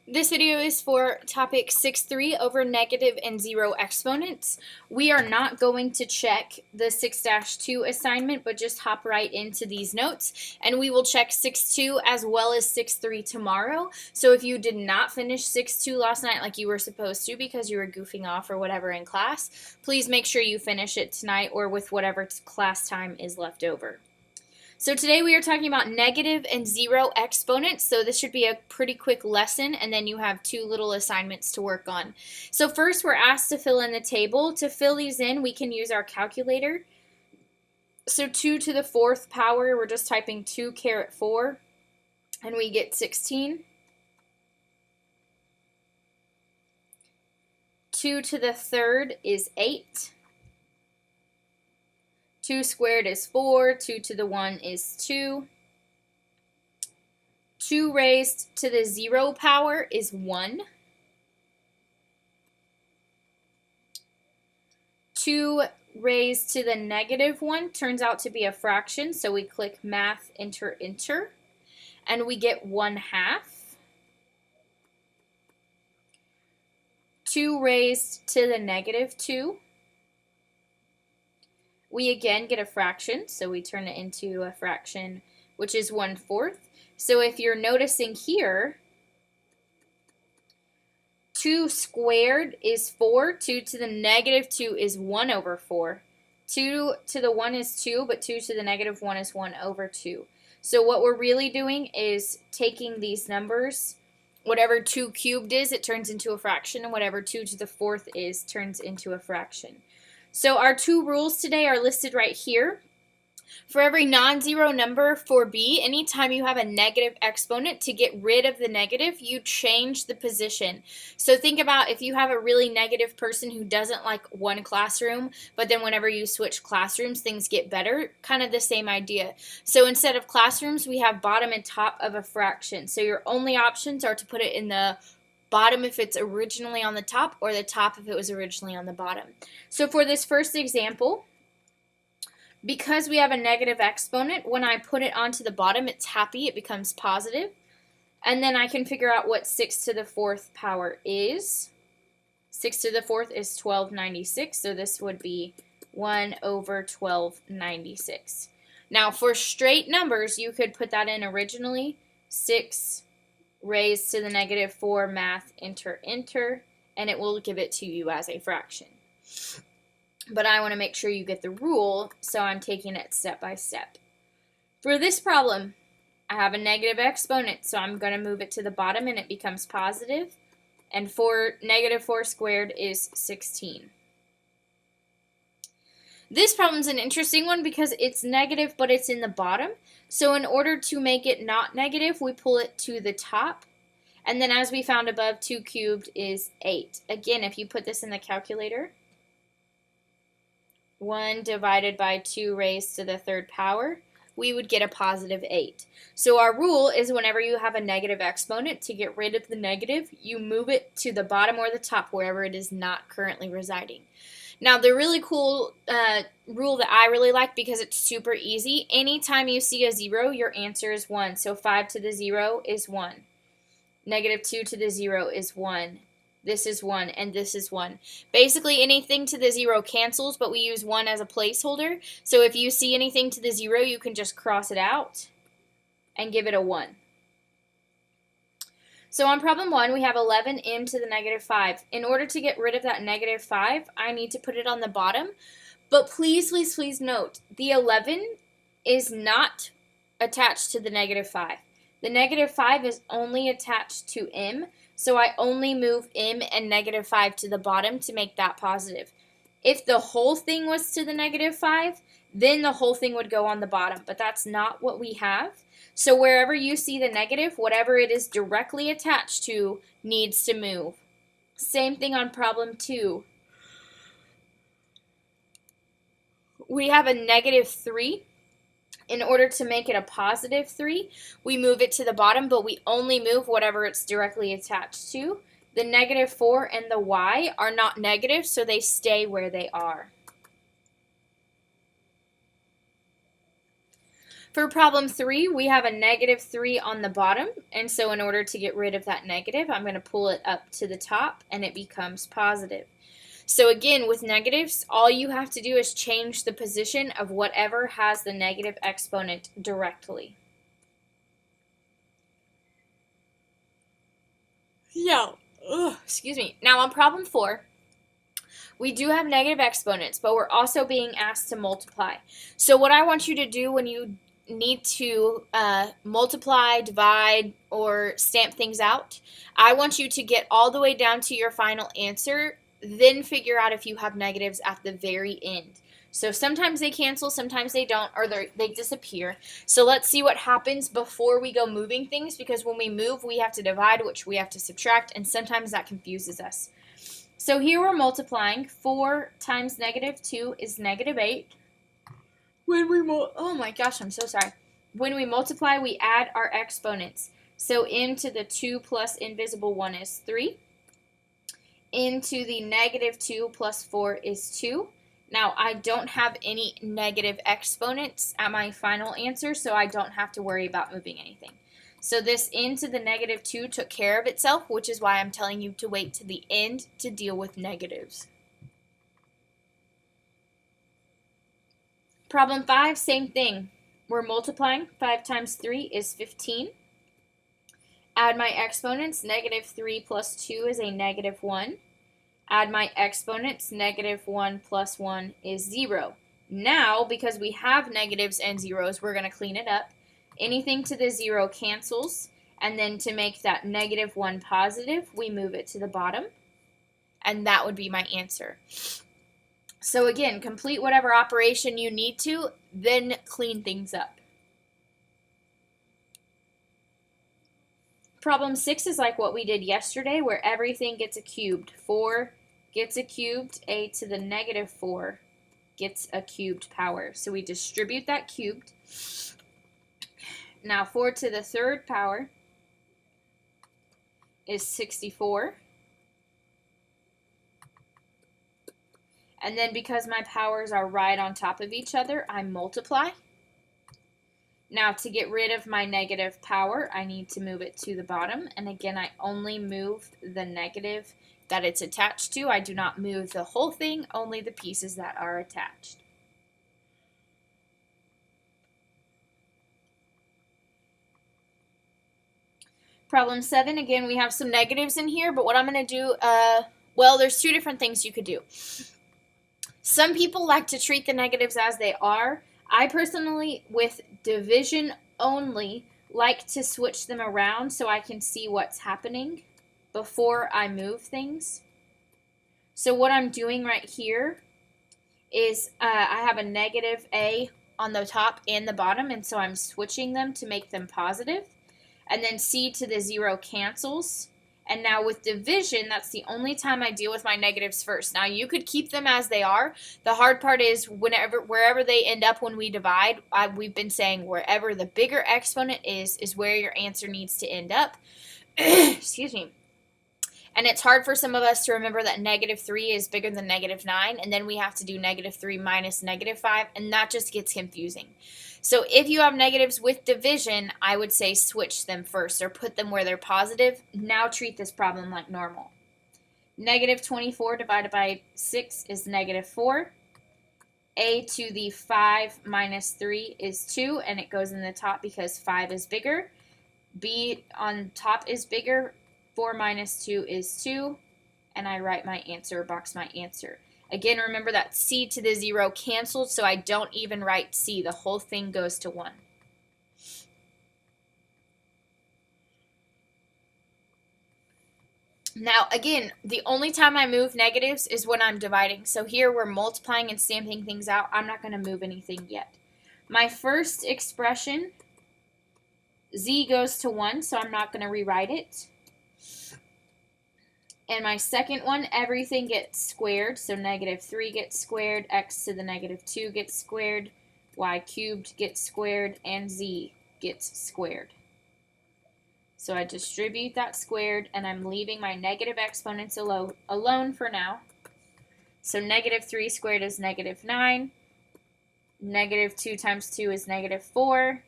This video is for topic 6.3 over negative and zero exponents. We are not going to check the 6-2 assignment, but just hop right into these notes. And we will check 6.2 as well as 6.3 tomorrow. So if you did not finish 6.2 last night like you were supposed to because you were goofing off or whatever in class, please make sure you finish it tonight or with whatever class time is left over. So today we are talking about negative and zero exponents. So this should be a pretty quick lesson, and then you have two little assignments to work on. So first we're asked to fill in the table. To fill these in, we can use our calculator. So 2 to the 4th power, we're just typing 2 caret 4, and we get 16. 2 to the 3rd is 8. 2 squared is 4, 2 to the 1 is 2. 2 raised to the 0 power is 1. 2 raised to the negative 1 turns out to be a fraction, so we click Math, Enter, Enter, and we get 1/2. 2 raised to the negative 2. We again get a fraction, so we turn it into a fraction, which is 1/4. So if you're noticing here, 2 squared is 4, 2 to the negative 2 is 1/4. 2 to the 1 is 2, but 2 to the negative 1 is 1/2. So what we're really doing is taking these numbers, whatever 2 cubed is, it turns into a fraction, and whatever 2 to the 4th is, turns into a fraction. So our two rules today are listed right here. For every non-zero number for B, anytime you have a negative exponent, to get rid of the negative, you change the position. So think about if you have a really negative person who doesn't like one classroom, but then whenever you switch classrooms, things get better, kind of the same idea. So instead of classrooms, we have bottom and top of a fraction. So your only options are to put it in the bottom if it's originally on the top, or the top if it was originally on the bottom. So for this first example, because we have a negative exponent, when I put it onto the bottom, it's happy, it becomes positive. And then I can figure out what 6 to the 4th power is. 6 to the 4th is 1296, so this would be 1/1296. Now for straight numbers, you could put that in originally, 6 raised to the negative 4, math, enter, enter, and it will give it to you as a fraction. But I want to make sure you get the rule, so I'm taking it step by step. For this problem, I have a negative exponent, so I'm going to move it to the bottom and it becomes positive, and negative 4 squared is 16. This problem's an interesting one because it's negative, but it's in the bottom. So in order to make it not negative, we pull it to the top. And then as we found above, 2 cubed is 8. Again, if you put this in the calculator, 1 divided by 2 raised to the 3rd power, we would get a positive 8. So our rule is whenever you have a negative exponent, to get rid of the negative, you move it to the bottom or the top, wherever it is not currently residing. Now, the really cool rule that I really like, because it's super easy, anytime you see a 0, your answer is 1. So 5 to the 0 is 1. Negative 2 to the 0 is 1. This is 1, and this is 1. Basically, anything to the 0 cancels, but we use 1 as a placeholder. So if you see anything to the 0, you can just cross it out and give it a 1. So on problem 1, we have 11m to the negative 5. In order to get rid of that negative 5, I need to put it on the bottom. But please, please, please note, the 11 is not attached to the negative 5. The negative 5 is only attached to m, so I only move m and negative 5 to the bottom to make that positive. If the whole thing was to the negative 5, then the whole thing would go on the bottom, but that's not what we have. So wherever you see the negative, whatever it is directly attached to needs to move. Same thing on problem 2. We have a negative 3. In order to make it a positive 3, we move it to the bottom, but we only move whatever it's directly attached to. The negative 4 and the y are not negative, so they stay where they are. For problem 3, we have a negative 3 on the bottom, and so in order to get rid of that negative, I'm going to pull it up to the top, and it becomes positive. So again, with negatives, all you have to do is change the position of whatever has the negative exponent directly. Excuse me. Now on problem 4, we do have negative exponents, but we're also being asked to multiply. So what I want you to do when you need to multiply, divide, or stamp things out, I want you to get all the way down to your final answer, then figure out if you have negatives at the very end. So sometimes they cancel, sometimes they don't, or they disappear. So let's see what happens before we go moving things, because when we move, we have to divide, which we have to subtract, and sometimes that confuses us. So here we're multiplying. 4 times negative 2 is negative 8. Oh my gosh, I'm so sorry. When we multiply, we add our exponents. So m to the 2 plus invisible 1 is 3. Into the negative 2 plus 4 is 2. Now, I don't have any negative exponents at my final answer, so I don't have to worry about moving anything. So this n to the negative 2 took care of itself, which is why I'm telling you to wait to the end to deal with negatives. Problem 5, same thing. We're multiplying. 5 times 3 is 15. Add my exponents. Negative 3 plus 2 is a negative 1. Add my exponents. Negative 1 plus 1 is 0. Now, because we have negatives and zeros, we're going to clean it up. Anything to the 0 cancels. And then to make that negative 1 positive, we move it to the bottom. And that would be my answer. So again, complete whatever operation you need to, then clean things up. Problem 6 is like what we did yesterday, where everything gets a cubed. 4 gets a cubed, a to the negative 4 gets a cubed power. So we distribute that cubed. Now 4 to the third power is 64. And then because my powers are right on top of each other, I multiply. Now to get rid of my negative power, I need to move it to the bottom. And again, I only move the negative that it's attached to. I do not move the whole thing, only the pieces that are attached. Problem 7, again, we have some negatives in here, but what I'm going to do, well, there's 2 different things you could do. Some people like to treat the negatives as they are. I personally, with division only, like to switch them around so I can see what's happening before I move things. So what I'm doing right here is I have a negative a on the top and the bottom, and so I'm switching them to make them positive. And then c to the 0 cancels. And now with division, that's the only time I deal with my negatives first. Now you could keep them as they are. The hard part is wherever they end up when we divide, we've been saying wherever the bigger exponent is where your answer needs to end up. Excuse me. And it's hard for some of us to remember that negative 3 is bigger than negative 9, and then we have to do negative 3 minus negative 5, and that just gets confusing. So if you have negatives with division, I would say switch them first or put them where they're positive. Now treat this problem like normal. Negative 24 divided by 6 is negative 4. A to the 5 minus 3 is 2, and it goes in the top because 5 is bigger. B on top is bigger. 4 minus 2 is 2, and I write my answer, box my answer. Again, remember that c to the 0 canceled, so I don't even write c. The whole thing goes to 1. Now, again, the only time I move negatives is when I'm dividing. So here we're multiplying and stamping things out. I'm not going to move anything yet. My first expression, z goes to 1, so I'm not going to rewrite it. And my second one, everything gets squared. So negative 3 gets squared, x to the negative 2 gets squared, y cubed gets squared, and z gets squared. So I distribute that squared, and I'm leaving my negative exponents alone for now. So negative 3 squared is negative 9. Negative 2 times 2 is negative 4.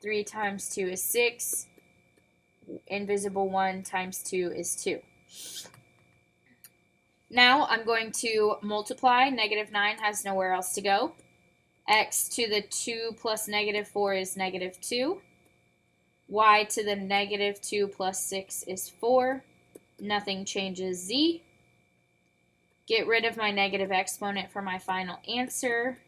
3 times 2 is 6. Invisible 1 times 2 is 2. Now I'm going to multiply. Negative 9 has nowhere else to go. X to the 2 plus negative 4 is negative 2. Y to the negative 2 plus 6 is 4. Nothing changes z. Get rid of my negative exponent for my final answer.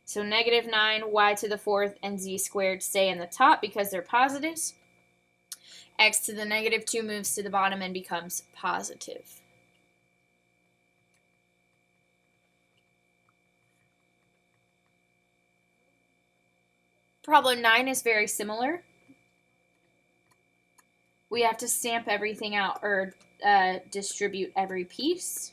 So negative 9, y to the 4th, and z squared stay in the top because they're positives. X to the negative 2 moves to the bottom and becomes positive. Problem 9 is very similar. We have to stamp everything out or distribute every piece.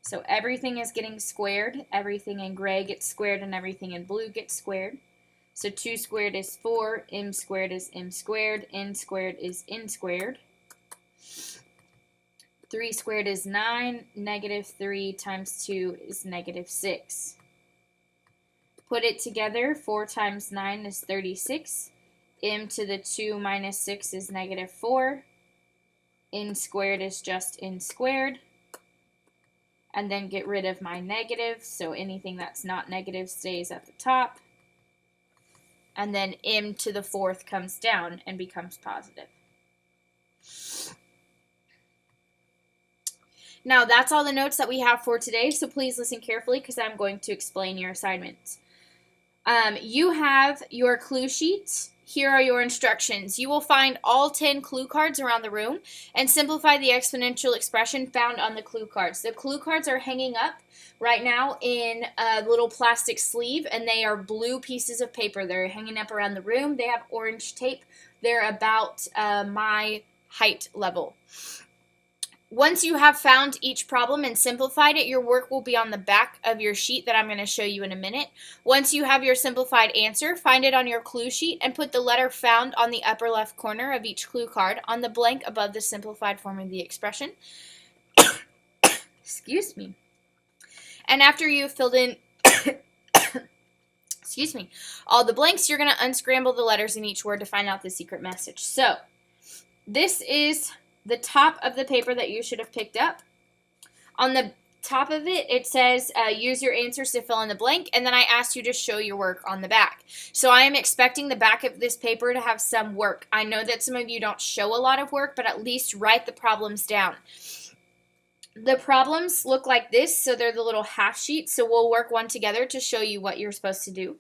So everything is getting squared. Everything in gray gets squared and everything in blue gets squared. So 2 squared is 4, m squared is m squared, n squared is n squared. 3 squared is 9, negative 3 times 2 is negative 6. Put it together, 4 times 9 is 36. M to the 2 minus 6 is negative 4. N squared is just n squared. And then get rid of my negative, so anything that's not negative stays at the top. And then m to the 4th comes down and becomes positive. Now that's all the notes that we have for today, so please listen carefully because I'm going to explain your assignments. You have your clue sheets. Here are your instructions. You will find all 10 clue cards around the room and simplify the exponential expression found on the clue cards. The clue cards are hanging up right now in a little plastic sleeve, and they are blue pieces of paper. They're hanging up around the room. They have orange tape. They're about my height level. Once you have found each problem and simplified it, your work will be on the back of your sheet that I'm going to show you in a minute. Once you have your simplified answer, find it on your clue sheet and put the letter found on the upper left corner of each clue card on the blank above the simplified form of the expression. Excuse me. And after you've filled in excuse me, all the blanks, you're going to unscramble the letters in each word to find out the secret message. So, this is the top of the paper that you should have picked up. On the top of it, it says use your answers to fill in the blank, and then I asked you to show your work on the back. So I am expecting the back of this paper to have some work. I know that some of you don't show a lot of work, but at least write the problems down. The problems look like this, so they're the little half sheets, so we'll work one together to show you what you're supposed to do.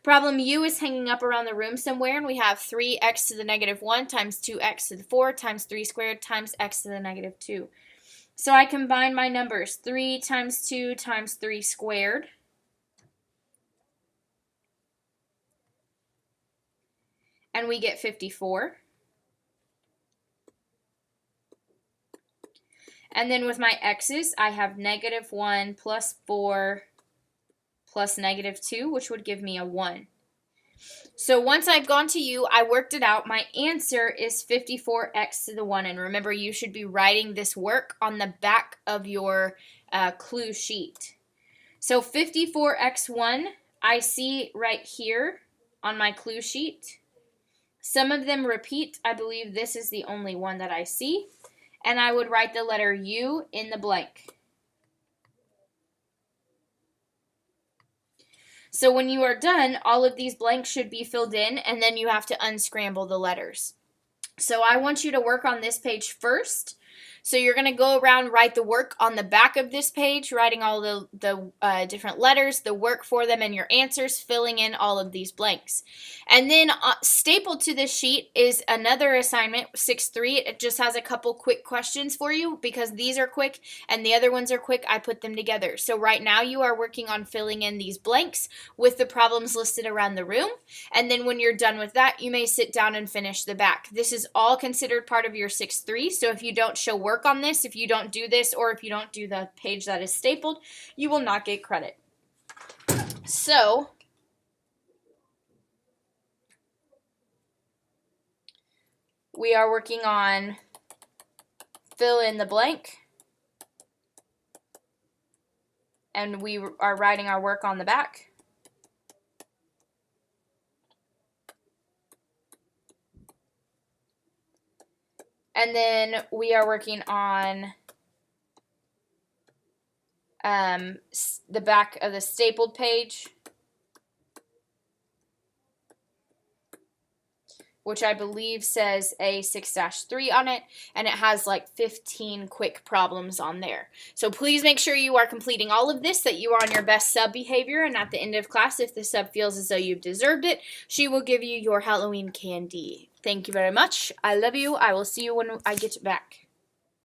Problem U is hanging up around the room somewhere, and we have 3x to the negative 1 times 2x to the 4 times 3 squared times x to the negative 2. So I combine my numbers, 3 times 2 times 3 squared. And we get 54. And then with my x's, I have negative 1 plus 4 plus negative 2, which would give me a 1. So once I've gone to U, I worked it out. My answer is 54x to the 1. And remember, you should be writing this work on the back of your clue sheet. So 54x1, I see right here on my clue sheet. Some of them repeat. I believe this is the only one that I see. And I would write the letter U in the blank. So when you are done, all of these blanks should be filled in, and then you have to unscramble the letters. So I want you to work on this page first. So you're going to go around, write the work on the back of this page, writing all the different letters, the work for them, and your answers, filling in all of these blanks. And then stapled to this sheet is another assignment, 6-3. It just has a couple quick questions for you because these are quick and the other ones are quick. I put them together. So right now you are working on filling in these blanks with the problems listed around the room. And then when you're done with that, you may sit down and finish the back. This is all considered part of your 6-3. So if you don't show work on this, if you don't do this, or if you don't do the page that is stapled, you will not get credit. So we are working on fill in the blank. And we are writing our work on the back. And then we are working on the back of the stapled page, which I believe says A6-3 on it, and it has like 15 quick problems on there. So please make sure you are completing all of this, that you are on your best sub behavior, and at the end of class, if the sub feels as though you've deserved it, she will give you your Halloween candy. Thank you very much. I love you. I will see you when I get back.